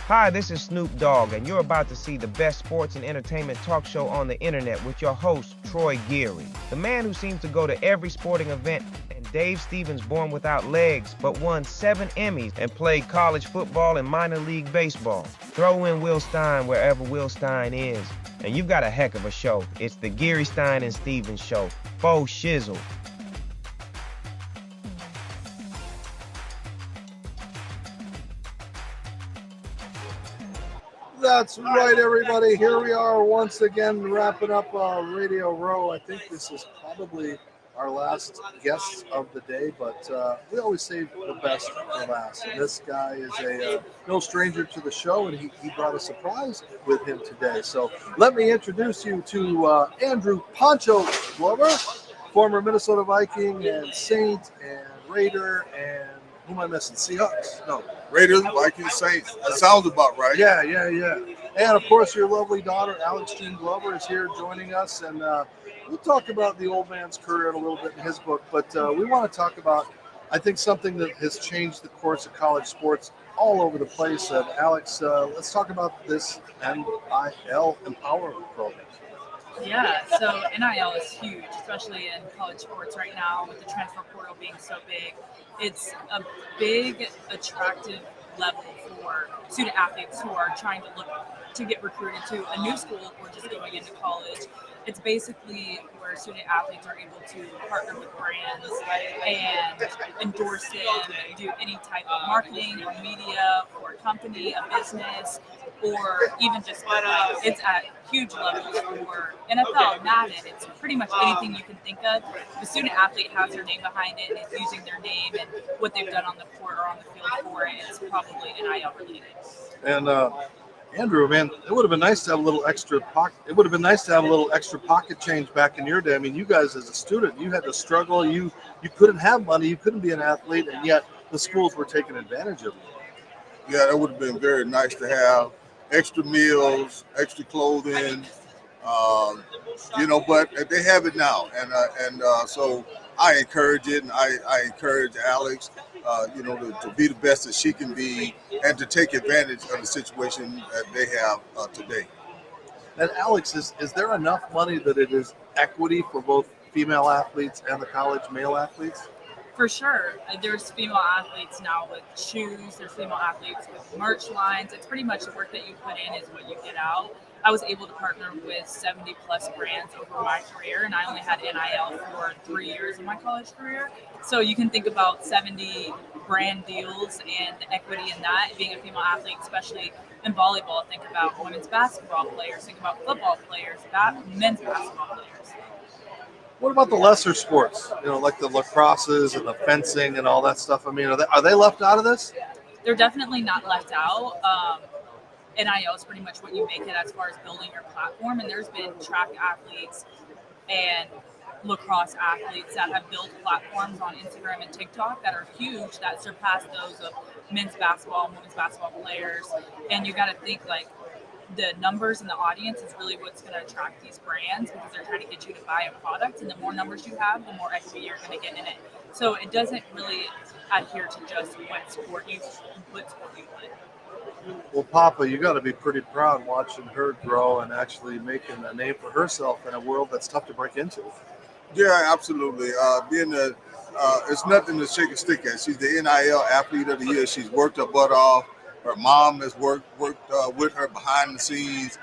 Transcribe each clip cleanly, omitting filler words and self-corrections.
Hi, this is Snoop Dogg, and you're about to see the best sports and entertainment talk show on the internet with your host, Troy Geary. The man who seems to go to every sporting event, and Dave Stevens born without legs, but won 7 Emmys and played college football and minor league baseball. Throw in Will Stein wherever Will Stein is, and you've got a heck of a show. It's the Geary, Stein, and Stevens Show. Faux shizzle. That's right, everybody. Here we are once again wrapping up Radio Row. I think this is probably our last guest of the day, but we always save the best for last. And this guy is a no stranger to the show, and he brought a surprise with him today. So let me introduce you to Andrew Poncho Glover, former Minnesota Viking and Saint and Raider, and who am I missing? Seahawks? No. Raiders, Vikings, Saints. That sounds about right. Yeah. And of course, your lovely daughter, Alex Jean Glover, is here joining us. And we'll talk about the old man's career in a little bit in his book. But we want to talk about, I think, something that has changed the course of college sports all over the place. And Alex, let's talk about this NIL Empowerment Program. Yeah, so NIL is huge, especially in college sports right now with the transfer portal being so big. It's a big, attractive level for student athletes who are trying to look to get recruited to a new school or just going into college. It's basically where student athletes are able to partner with brands and endorse them, do any type of marketing or media or company, a business, or even just it's at huge levels for NFL, Madden. It's pretty much anything you can think of. The student athlete has their name behind it and is using their name and what they've done on the court or on the field for it. It's probably NIL related. And Andrew, man, it would have been nice to have a little extra pocket. It would have been nice to have a little extra pocket change back in your day. I mean, you guys as a student, you had to struggle. You couldn't have money. You couldn't be an athlete, and yet the schools were taking advantage of you. Yeah, that would have been very nice to have extra meals, extra clothing, but they have it now. And so I encourage it, and I encourage Alex, to be the best that she can be and to take advantage of the situation that they have today. And Alex, is there enough money that it is equity for both female athletes and the college male athletes? For sure. There's female athletes now with shoes. There's female athletes with merch lines. It's pretty much the work that you put in is what you get out. I was able to partner with 70 plus brands over my career, and I only had NIL for 3 years of my college career. So you can think about 70 brand deals and the equity in that. Being a female athlete, especially in volleyball, think about women's basketball players, think about football players, men's basketball players. What about the lesser sports? Like the lacrosses and the fencing and all that stuff. I mean, are they left out of this? They're definitely not left out. NIL is pretty much what you make it as far as building your platform. And there's been track athletes and lacrosse athletes that have built platforms on Instagram and TikTok that are huge, that surpass those of men's basketball and women's basketball players. And you got to think the numbers and the audience is really what's going to attract these brands because they're trying to get you to buy a product. And the more numbers you have, the more equity you're going to get in it. So it doesn't really adhere to just what sport you play. Well, Papa, you got to be pretty proud watching her grow and actually making a name for herself in a world that's tough to break into. Yeah, absolutely. It's nothing to shake a stick at. She's the NIL Athlete of the Year. She's worked her butt off. Her mom has worked with her behind the scenes.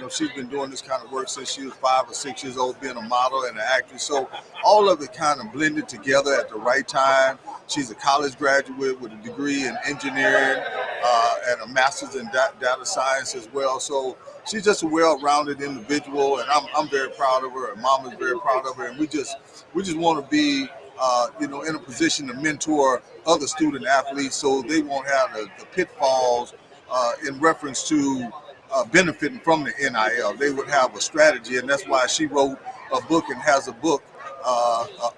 She's been doing this kind of work since she was 5 or 6 years old, being a model and an actress. So all of it kind of blended together at the right time. She's a college graduate with a degree in engineering and a master's in data science as well. So she's just a well-rounded individual, and I'm very proud of her. Her mom is very proud of her, and we just want to be in a position to mentor other student athletes so they won't have the pitfalls in reference to benefiting from the NIL. They would have a strategy, and that's why she wrote a book and has a book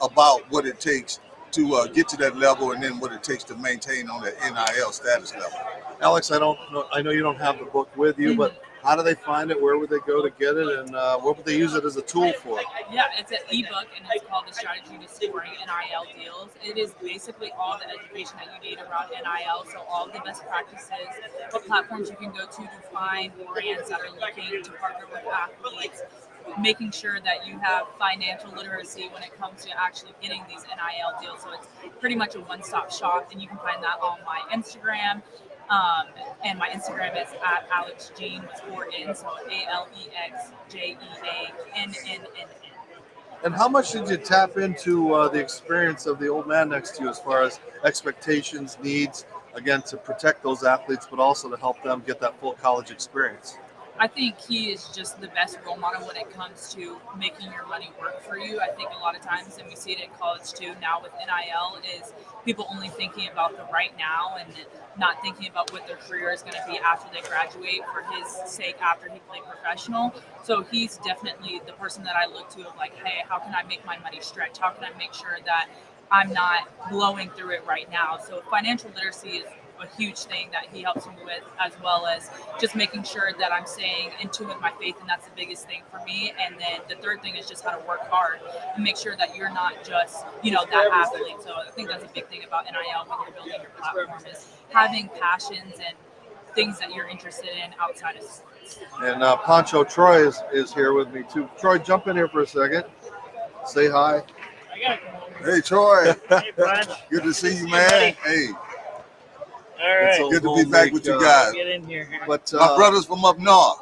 about what it takes to get to that level and then what it takes to maintain on that NIL status level. Alex, I know you don't have the book with you, but How do they find it? Where would they go to get it? And what would they use it as a tool for? Yeah, it's an ebook and it's called The Strategy to Scoring NIL Deals. It is basically all the education that you need around NIL, so all the best practices, what platforms you can go to find brands that are looking to partner with athletes, making sure that you have financial literacy when it comes to actually getting these NIL deals. So it's pretty much a one-stop shop, and you can find that on my Instagram. And my Instagram is at Alex Jean with 4 N's, so AlexJeanNNN. And how much did you tap into the experience of the old man next to you as far as expectations, needs, again, to protect those athletes, but also to help them get that full college experience? I think he is just the best role model when it comes to making your money work for you. I think a lot of times, and we see it in college too, now with NIL, is people only thinking about the right now and not thinking about what their career is going to be after they graduate for his sake after he played professional. So he's definitely the person that I look to of like, hey, how can I make my money stretch? How can I make sure that I'm not blowing through it right now? So financial literacy is a huge thing that he helps me with, as well as just making sure that I'm staying in tune with my faith, and that's the biggest thing for me. And then the third thing is just how to work hard and make sure that you're not just, that athlete. So I think that's a big thing about NIL when you're building your platform is having passions and things that you're interested in outside of sports. And Poncho Troy is here with me too. Troy, jump in here for a second. Say hi. Hey, Troy. Hey, Ponch. Good to see you, man. Hey, All right. good to be back with you guys. Get in here. But My brothers from up north.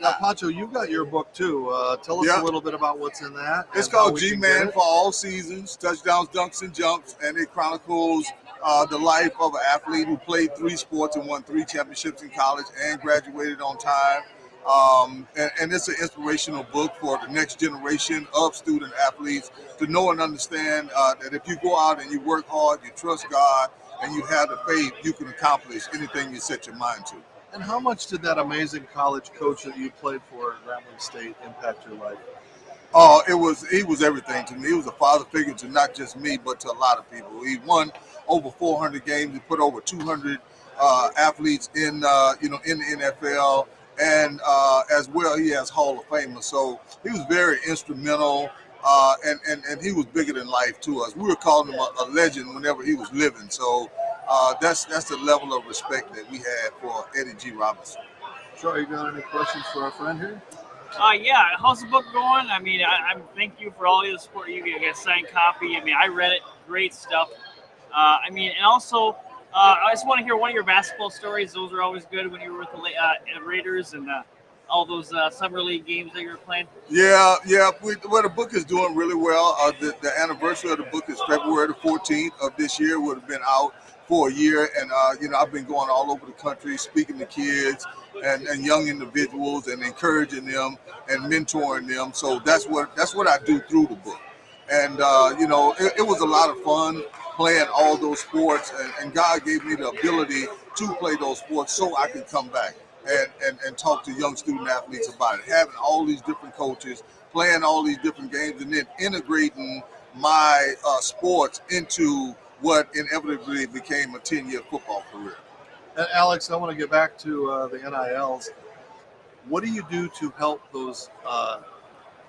now, Poncho, you got your book too. Tell us Yeah. a little bit about what's in that. It's and how called we can G-Man get it. for All Seasons, Touchdowns, Dunks, and Jumps, and it chronicles the life of an athlete who played 3 sports and won 3 championships in college and graduated on time. And it's an inspirational book for the next generation of student athletes to know and understand that if you go out and you work hard, you trust God, and you have the faith, you can accomplish anything you set your mind to. And how much did that amazing college coach that you played for at Grambling State impact your life? Oh, he was everything to me. He was a father figure to not just me, but to a lot of people. He won over 400 games. He put over 200 athletes in in the NFL, and as well he has Hall of Famers. So he was very instrumental, and he was bigger than life to us. We were calling him a legend whenever he was living. So that's the level of respect that we had for Eddie G. Robinson. Troy, you got any questions for our friend here? Yeah. How's the book going? I mean, I thank you for all the support. You get a signed copy. I mean, I read it. Great stuff. And also, I just want to hear one of your basketball stories. Those are always good when you were with the Raiders and all those summer league games that you were playing. Yeah. The book is doing really well. The anniversary of the book is February the 14th of this year. Would have been out for a year, and I've been going all over the country, speaking to kids and young individuals, and encouraging them and mentoring them. So that's what I do through the book. And it was a lot of fun playing all those sports, and God gave me the ability to play those sports so I could come back and talk to young student athletes about it. Having all these different coaches, playing all these different games, and then integrating my sports into what inevitably became a 10-year football career. And Alex, I want to get back to the NILs. What do you do to help those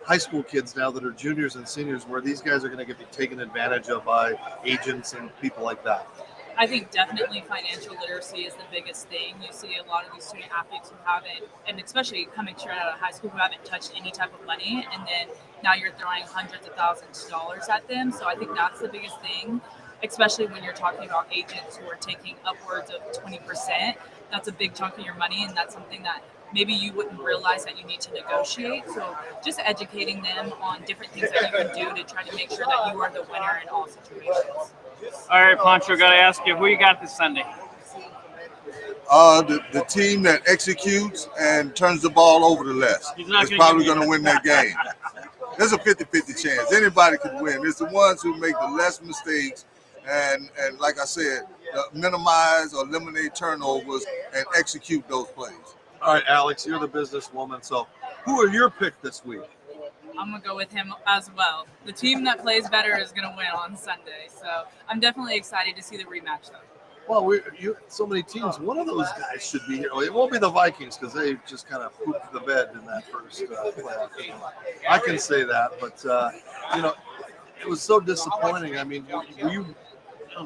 high school kids now that are juniors and seniors, where these guys are going to get taken advantage of by agents and people like that? I think definitely financial literacy is the biggest thing. You see a lot of these student athletes who haven't, and especially coming straight out of high school, who haven't touched any type of money, and then now you're throwing hundreds of thousands of dollars at them. So I think that's the biggest thing, especially when you're talking about agents who are taking upwards of 20%. That's a big chunk of your money, and that's something that maybe you wouldn't realize that you need to negotiate. So just educating them on different things that you can do to try to make sure that you are the winner in all situations. All right, Poncho, got to ask you, who you got this Sunday? The team that executes and turns the ball over the less is probably going to win that game. There's a 50-50 chance. Anybody could win. It's the ones who make the less mistakes and like I said, minimize or eliminate turnovers and execute those plays. All right, Alex, you're the businesswoman. So who are your pick this week? I'm going to go with him as well. The team that plays better is going to win on Sunday. So I'm definitely excited to see the rematch, though. Well, so many teams. One of those guys should be here. It won't be the Vikings because they just kind of pooped the bed in that first playoff game. I can say that, but it was so disappointing. I mean,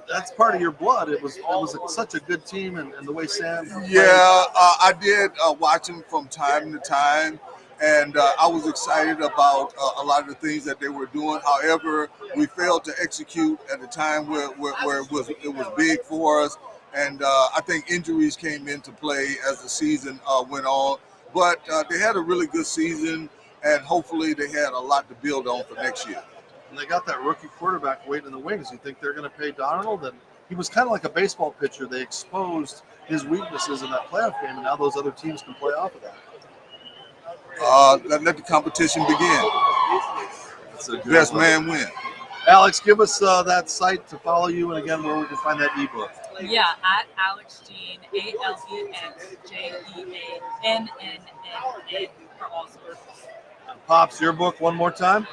that's part of your blood. It was such a good team, and the way Sam. Yeah, I did watch him from time to time, and I was excited about a lot of the things that they were doing. However, we failed to execute at the time where it was big for us, and I think injuries came into play as the season went on. But they had a really good season, and hopefully they had a lot to build on for next year. And they got that rookie quarterback waiting in the wings. You think they're going to pay Darnold? And he was kind of like a baseball pitcher. They exposed his weaknesses in that playoff game, and now those other teams can play off of that. Let the competition begin. That's a good Best one. man win. Alex, give us that site to follow you, and again, where we can find that ebook. Yeah, at Alex Jean, AlexJeannNNN for all sports. Pops, your book one more time.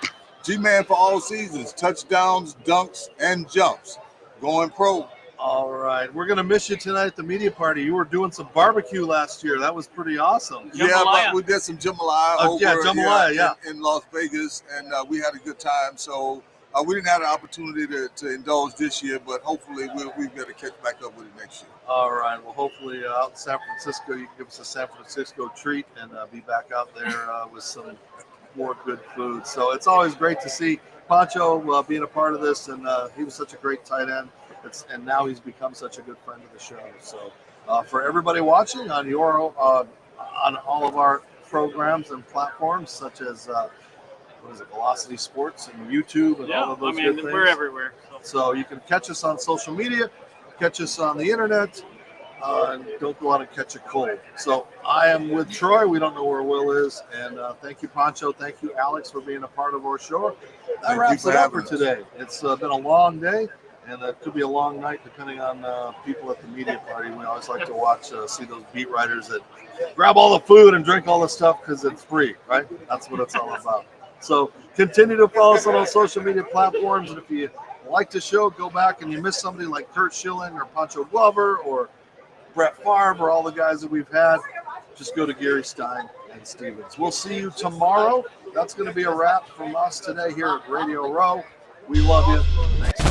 G-Man for all seasons, touchdowns, dunks, and jumps. Going pro. All right. We're going to miss you tonight at the media party. You were doing some barbecue last year. That was pretty awesome. Yeah, but we did some jambalaya jambalaya, in Las Vegas, and we had a good time. So we didn't have the opportunity to indulge this year, but hopefully we'll be able to catch back up with it next year. All right. Well, hopefully out in San Francisco, you can give us a San Francisco treat and be back out there with some more good food. So it's always great to see Poncho being a part of this, and he was such a great tight end. And now he's become such a good friend of the show. So for everybody watching on on all of our programs and platforms, such as Velocity Sports and YouTube and all of those good things. We're everywhere. So you can catch us on social media, catch us on the internet, and don't go out and catch a cold. So I am with Troy. We don't know where Will is. And thank you, Poncho. Thank you, Alex, for being a part of our show. That wraps it up for today. It's been a long day. And it could be a long night depending on people at the media party. We always like to see those beat writers that grab all the food and drink all the stuff because it's free, right? That's what it's all about. So continue to follow us on our social media platforms. And if you like the show, go back and you miss somebody like Kurt Schilling or Poncho Glover or Brett Favre or all the guys that we've had, just go to Gary Stein and Stevens. We'll see you tomorrow. That's going to be a wrap from us today here at Radio Row. We love you. Thanks.